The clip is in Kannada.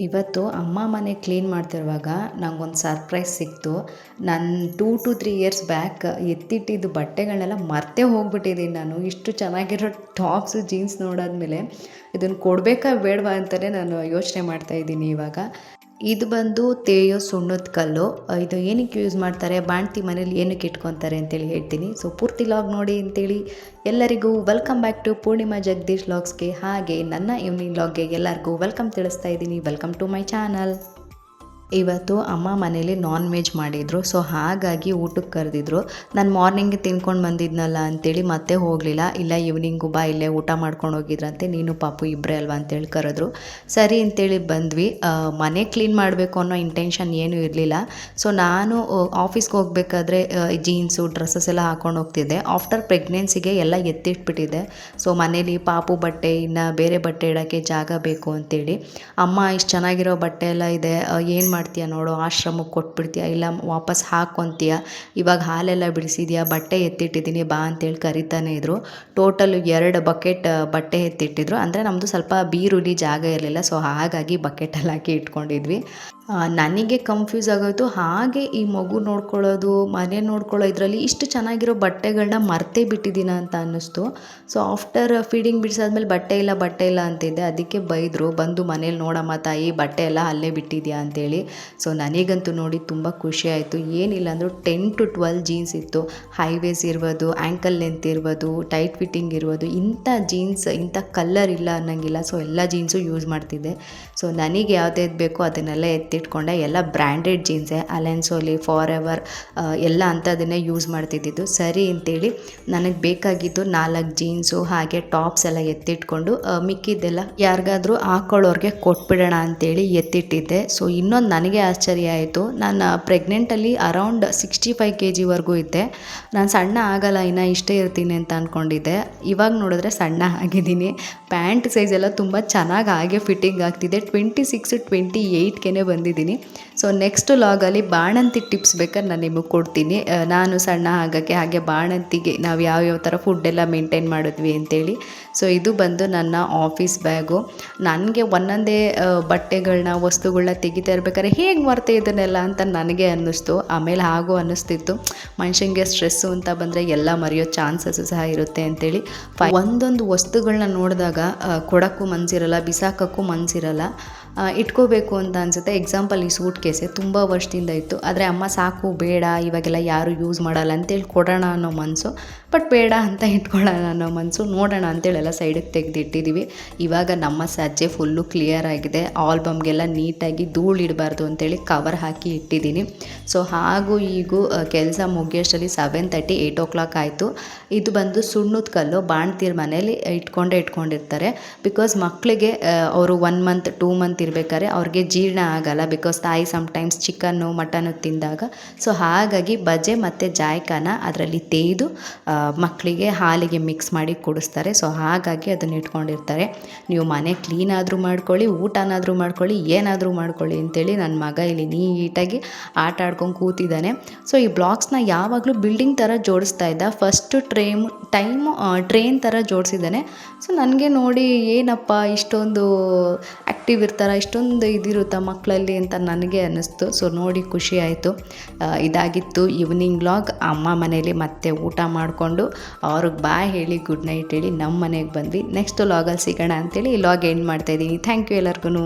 ಇವತ್ತು ಅಮ್ಮ ಮನೆ ಕ್ಲೀನ್ ಮಾಡ್ತಿರುವಾಗ ನಂಗೊಂದು ಸರ್ಪ್ರೈಸ್ ಸಿಕ್ತು. ನಾನು 2 to 3 ಇಯರ್ಸ್ ಬ್ಯಾಕ್ ಎತ್ತಿಟ್ಟಿದ್ದು ಬಟ್ಟೆಗಳನ್ನೆಲ್ಲ ಮರ್ತೇ ಹೋಗ್ಬಿಟ್ಟಿದ್ದೀನಿ ನಾನು. ಇಷ್ಟು ಚೆನ್ನಾಗಿರೋ ಟಾಪ್ಸು ಜೀನ್ಸ್ ನೋಡಾದ್ಮೇಲೆ ಇದನ್ನು ಕೊಡಬೇಕಾ ಬೇಡವಾ ಅಂತಲೇ ನಾನು ಯೋಚನೆ ಮಾಡ್ತಾಯಿದ್ದೀನಿ ಇವಾಗ. ಇದು ಬಂದು ತೇಯೋ ಸುಣ್ಣದ ಕಲ್ಲು. ಇದು ಏನಕ್ಕೆ ಯೂಸ್ ಮಾಡ್ತಾರೆ, ಬಾಣ್ತಿ ಮನೇಲಿ ಏನಕ್ಕೆ ಇಟ್ಕೊತಾರೆ ಅಂತೇಳಿ ಹೇಳ್ತೀನಿ. ಸೊ ಪೂರ್ತಿ ಲಾಗ್ ನೋಡಿ ಅಂತೇಳಿ ಎಲ್ಲರಿಗೂ welcome back to Purnima Jagadish ಲಾಗ್ಸ್ಗೆ, ಹಾಗೆ ನನ್ನ ಈವ್ನಿಂಗ್ ಲಾಗ್ಗೆ ಎಲ್ಲರಿಗೂ ವೆಲ್ಕಮ್ ತಿಳಿಸ್ತಾ ಇದ್ದೀನಿ. Welcome to my channel. ಇವತ್ತು ಅಮ್ಮ ಮನೇಲಿ ನಾನ್ ವೆಜ್ ಮಾಡಿದರು. ಸೊ ಹಾಗಾಗಿ ಊಟಕ್ಕೆ ಕರೆದಿದ್ರು. ನಾನು ಮಾರ್ನಿಂಗ್ಗೆ ತಿನ್ಕೊಂಡು ಬಂದಿದ್ನಲ್ಲ ಅಂತೇಳಿ ಮತ್ತೆ ಹೋಗಲಿಲ್ಲ. ಇಲ್ಲ ಈವ್ನಿಂಗು ಬಾ ಇಲ್ಲೇ ಊಟ ಮಾಡ್ಕೊಂಡು ಹೋಗಿದ್ರಂತೆ, ನೀನು ಪಾಪು ಇಬ್ಬರೇ ಅಲ್ವಾ ಅಂತೇಳಿ ಕರೆದ್ರು. ಸರಿ ಅಂತೇಳಿ ಬಂದ್ವಿ. ಮನೆ ಕ್ಲೀನ್ ಮಾಡಬೇಕು ಅನ್ನೋ ಇಂಟೆನ್ಷನ್ ಏನೂ ಇರಲಿಲ್ಲ. ಸೊ ನಾನು ಆಫೀಸ್ಗೆ ಹೋಗಬೇಕಾದ್ರೆ ಜೀನ್ಸು ಡ್ರೆಸ್ಸಸ್ ಎಲ್ಲ ಹಾಕ್ಕೊಂಡು ಹೋಗ್ತಿದ್ದೆ. ಆಫ್ಟರ್ ಪ್ರೆಗ್ನೆನ್ಸಿಗೆ ಎಲ್ಲ ಎತ್ತಿಟ್ಬಿಟ್ಟಿದ್ದೆ. ಸೊ ಮನೇಲಿ ಪಾಪು ಬಟ್ಟೆ ಇನ್ನು ಬೇರೆ ಬಟ್ಟೆ ಇಡೋಕ್ಕೆ ಜಾಗ ಬೇಕು ಅಂತೇಳಿ. ಅಮ್ಮ ಇಷ್ಟು ಚೆನ್ನಾಗಿರೋ ಬಟ್ಟೆ ಎಲ್ಲ ಇದೆ, ಏನು ಮಾಡ್ತೀಯ ನೋಡು, ಆಶ್ರಮಕ್ಕೆ ಕೊಟ್ಬಿಡ್ತೀಯ, ಇಲ್ಲ ವಾಪಸ್ ಹಾಕ್ಕೊತೀಯ, ಇವಾಗ ಹಾಲೆಲ್ಲ ಬಿಡಿಸಿದ್ಯಾ, ಬಟ್ಟೆ ಎತ್ತಿಟ್ಟಿದ್ದೀನಿ ಬಾ ಅಂತೇಳಿ ಕರಿತಾನೆ ಇದ್ರು. ಟೋಟಲ್ 2 ಬಕೆಟ್ ಬಟ್ಟೆ ಎತ್ತಿಟ್ಟಿದ್ರು. ಅಂದರೆ ನಮ್ಮದು ಸ್ವಲ್ಪ ಬೀರುಲಿ ಜಾಗ ಇರಲಿಲ್ಲ. ಸೊ ಹಾಗಾಗಿ ಬಕೆಟಲ್ಲಿ ಹಾಕಿ ಇಟ್ಕೊಂಡಿದ್ವಿ. ನನಗೆ ಕನ್ಫ್ಯೂಸ್ ಆಗೋಯ್ತು, ಹಾಗೆ ಈ ಮಗು ನೋಡ್ಕೊಳ್ಳೋದು, ಮನೆ ನೋಡ್ಕೊಳ್ಳೋ ಇದರಲ್ಲಿ ಇಷ್ಟು ಚೆನ್ನಾಗಿರೋ ಬಟ್ಟೆಗಳನ್ನ ಮರ್ತೇ ಬಿಟ್ಟಿದ್ದೀನ ಅಂತ ಅನ್ನಿಸ್ತು. ಸೊ ಆಫ್ಟರ್ ಫೀಡಿಂಗ್ ಬಿಡಿಸಾದ್ಮೇಲೆ ಬಟ್ಟೆ ಇಲ್ಲ ಅಂತಿದ್ದೆ. ಅದಕ್ಕೆ ಬೈದರು, ಬಂದು ಮನೇಲಿ ನೋಡಮ್ಮ ತಾಯಿ ಬಟ್ಟೆ ಎಲ್ಲ ಅಲ್ಲೇ ಬಿಟ್ಟಿದ್ಯಾ ಅಂತೇಳಿ. ಸೊ ನನಗಂತೂ ನೋಡಿ ತುಂಬ ಖುಷಿ ಆಯಿತು. ಏನಿಲ್ಲ ಅಂದರೂ 10 to 12 ಜೀನ್ಸ್ ಇತ್ತು. ಹೈವೇಸ್ ಇರ್ಬೋದು, ಆ್ಯಂಕಲ್ ಲೆಂತ್ ಇರ್ಬೋದು, ಟೈಟ್ ಫಿಟ್ಟಿಂಗ್ ಇರ್ಬೋದು, ಇಂಥ ಜೀನ್ಸ್ ಇಂಥ ಕಲ್ಲರ್ ಇಲ್ಲ ಅನ್ನೋಂಗಿಲ್ಲ. ಸೊ ಎಲ್ಲ ಜೀನ್ಸು ಯೂಸ್ ಮಾಡ್ತಿದ್ದೆ. ಸೊ ನನಗೆ ಯಾವುದೇದು ಬೇಕೋ ಅದನ್ನೆಲ್ಲ ಎತ್ತಿಟ್ಕೊಂಡೆ. ಎಲ್ಲ ಬ್ರ್ಯಾಂಡೆಡ್ ಜೀನ್ಸೇ, ಅಲೆನ್ ಸೋಲಿ, ಫಾರ್ ಎವರ್ ಎಲ್ಲ ಅಂಥದ್ದನ್ನೇ ಯೂಸ್ ಮಾಡ್ತಿದ್ದಿದ್ದು. ಸರಿ ಅಂತೇಳಿ ನನಗೆ ಬೇಕಾಗಿದ್ದು 4 ಜೀನ್ಸು ಹಾಗೆ ಟಾಪ್ಸ್ ಎಲ್ಲ ಎತ್ತಿಟ್ಕೊಂಡು ಮಿಕ್ಕಿದ್ದೆಲ್ಲ ಯಾರಿಗಾದ್ರೂ ಹಾಕ್ಕೊಳ್ಳೋರಿಗೆ ಕೊಟ್ಬಿಡೋಣ ಅಂತೇಳಿ ಎತ್ತಿಟ್ಟಿದ್ದೆ. ಸೊ ಇನ್ನೊಂದು ನನಗೆ ಆಶ್ಚರ್ಯ ಆಯಿತು, ನಾನು ಪ್ರೆಗ್ನೆಂಟಲ್ಲಿ ಅರೌಂಡ್ 65 kg ಇದ್ದೆ. ನಾನು ಸಣ್ಣ ಆಗಲ್ಲ, ಇನ್ನು ಇಷ್ಟೇ ಇರ್ತೀನಿ ಅಂತ ಅಂದ್ಕೊಂಡಿದ್ದೆ. ಇವಾಗ ನೋಡಿದ್ರೆ ಸಣ್ಣ ಆಗಿದ್ದೀನಿ. ಪ್ಯಾಂಟ್ ಸೈಜ್ ಎಲ್ಲ ತುಂಬ ಚೆನ್ನಾಗಿ ಹಾಗೆ ಫಿಟ್ಟಿಂಗ್ ಆಗ್ತಿದೆ. 26, 28ಗೆ ಬಂದಿದ್ದೀನಿ. ಸೊ ನೆಕ್ಸ್ಟ್ ಲಾಗಲ್ಲಿ ಬಾಣಂತಿ ಟಿಪ್ಸ್ ಬೇಕಾದ್ರೆ ನಾನು ನಿಮಗೆ ಕೊಡ್ತೀನಿ. ನಾನು ಸಣ್ಣ ಆಗೋಕ್ಕೆ ಹಾಗೆ ಬಾಣಂತಿಗೆ ನಾವು ಯಾವ್ಯಾವ ಥರ ಫುಡ್ಡೆಲ್ಲ ಮೇಂಟೈನ್ ಮಾಡಿದ್ವಿ ಅಂತೇಳಿ. ಸೊ ಇದು ಬಂದು ನನ್ನ ಆಫೀಸ್ ಬ್ಯಾಗು. ನನಗೆ ಒಂದೊಂದೇ ಬಟ್ಟೆಗಳನ್ನ ವಸ್ತುಗಳನ್ನ ತೆಗಿತಾ ಇರ್ಬೇಕಾದ್ರೆ ಹೇಗೆ ಮರ್ತೆ ಇದನ್ನೆಲ್ಲ ಅಂತ ನನಗೆ ಅನ್ನಿಸ್ತು. ಆಮೇಲೆ ಹಾಗೂ ಅನ್ನಿಸ್ತಿತ್ತು, ಮನುಷ್ಯನಿಗೆ ಸ್ಟ್ರೆಸ್ಸು ಅಂತ ಬಂದರೆ ಎಲ್ಲ ಮರೆಯೋ ಚಾನ್ಸಸ್ಸು ಸಹ ಇರುತ್ತೆ ಅಂತೇಳಿ. ಒಂದೊಂದು ವಸ್ತುಗಳನ್ನ ನೋಡಿದಾಗ ಕೊಡೋಕ್ಕೂ ಮನಸ್ಸಿರಲ್ಲ, ಬಿಸಾಕೋಕ್ಕೂ ಮನಸ್ಸಿರಲ್ಲ, ಇಟ್ಕೋಬೇಕು ಅಂತ ಅನಿಸುತ್ತೆ. ಎಕ್ಸಾಂಪಲ್ ಈ ಸೂಟ್ ಕೇಸೆ ತುಂಬ ವರ್ಷದಿಂದ ಇತ್ತು, ಆದರೆ ಅಮ್ಮ ಸಾಕು ಬೇಡ ಇವಾಗೆಲ್ಲ ಯಾರು ಯೂಸ್ ಮಾಡಲ್ಲ ಅಂತೇಳಿ ಕೊಡೋಣ ಅನ್ನೋ ಮನಸ್ಸು, ಬಟ್ ಬೇಡ ಅಂತ ಇಟ್ಕೊಳ್ಳೋಣ ಅನ್ನೋ ಮನಸ್ಸು. ನೋಡೋಣ ಅಂತೇಳಿ ಎಲ್ಲ ಸೈಡಿಗೆ ತೆಗೆದಿಟ್ಟಿದ್ದೀವಿ. ಇವಾಗ ನಮ್ಮ ಸಜ್ಜೆ ಫುಲ್ಲು ಕ್ಲಿಯರ್ ಆಗಿದೆ. ಆಲ್ಬಮ್ಗೆಲ್ಲ ನೀಟಾಗಿ ಧೂಳಿಡಬಾರ್ದು ಅಂತೇಳಿ ಕವರ್ ಹಾಕಿ ಇಟ್ಟಿದ್ದೀನಿ. ಸೊ ಹಾಗೂ ಈಗೂ ಕೆಲಸ ಮುಗಿಯೋಷ್ಟರಲ್ಲಿ 7:30, 8 o'clock ಆಯಿತು. ಇದು ಬಂದು ಸುಣ್ಣದ ಕಲ್ಲು. ಬಾಣ್ತಿರ ಮನೇಲಿ ಇಟ್ಕೊಂಡಿರ್ತಾರೆ. ಬಿಕಾಸ್ ಮಕ್ಕಳಿಗೆ ಅವರು 1 month 2 month ಇರಬೇಕಾದ್ರೆ ಅವ್ರಿಗೆ ಜೀರ್ಣ ಆಗಲ್ಲ. ಬಿಕಾಸ್ ತಾಯಿ ಸಮ್ಟೈಮ್ಸ್ ಚಿಕನ್ನು ಮಟನ್ನು ತಿಂದಾಗ. ಸೊ ಹಾಗಾಗಿ ಬಜೆ ಮತ್ತು ಜಾಯ್ಕಾನ ಅದರಲ್ಲಿ ತೇಯ್ದು ಮಕ್ಕಳಿಗೆ ಹಾಲಿಗೆ ಮಿಕ್ಸ್ ಮಾಡಿ ಕುಡಿಸ್ತಾರೆ. ಸೊ ಹಾಗಾಗಿ ಅದನ್ನು ಇಟ್ಕೊಂಡಿರ್ತಾರೆ. ನೀವು ಮನೆ ಕ್ಲೀನ್ ಆದರೂ ಮಾಡ್ಕೊಳ್ಳಿ, ಊಟನಾದರೂ ಮಾಡ್ಕೊಳ್ಳಿ, ಏನಾದರೂ ಮಾಡ್ಕೊಳ್ಳಿ ಅಂತೇಳಿ ನನ್ನ ಮಗ ಇಲ್ಲಿ ನೀಟಾಗಿ ಆಟ ಆಡ್ಕೊಂಡು ಕೂತಿದ್ದಾನೆ. ಸೊ ಈ ಬ್ಲಾಕ್ಸ್ನ ಯಾವಾಗಲೂ ಬಿಲ್ಡಿಂಗ್ ಥರ ಜೋಡಿಸ್ತಾ ಇದ್ದ. ಫಸ್ಟು ಟ್ರೈನ್ ಥರ ಜೋಡಿಸಿದ್ದಾನೆ. ಸೊ ನನಗೆ ನೋಡಿ ಏನಪ್ಪ ಇಷ್ಟೊಂದು ಆ್ಯಕ್ಟಿವ್ ಇರ್ತಾರೆ, ಇಷ್ಟೊಂದು ಇದಿರುತ್ತಾ ಮಕ್ಕಳಲ್ಲಿ ಅಂತ ನನಗೆ ಅನ್ನಿಸ್ತು. ಸೊ ನೋಡಿ ಖುಷಿ ಆಯಿತು. ಇದಾಗಿತ್ತು ಈವ್ನಿಂಗ್ ಲಾಗ್. ಅಮ್ಮ ಮನೇಲಿ ಮತ್ತೆ ಊಟ ಮಾಡಿಕೊಂಡು ಅವ್ರಿಗೆ ಬಾಯ್ ಹೇಳಿ ಗುಡ್ ನೈಟ್ ಹೇಳಿ ನಮ್ಮ ಮನೆಗೆ ಬಂದ್ವಿ. ನೆಕ್ಸ್ಟ್ ಲಾಗಲ್ಲಿ ಸಿಗೋಣ ಅಂತೇಳಿ ಈ ಲಾಗ್ ಎಂಡ್ ಮಾಡ್ತಾಯಿದ್ದೀನಿ. ಥ್ಯಾಂಕ್ ಯು ಎಲ್ಲರಿಗೂ.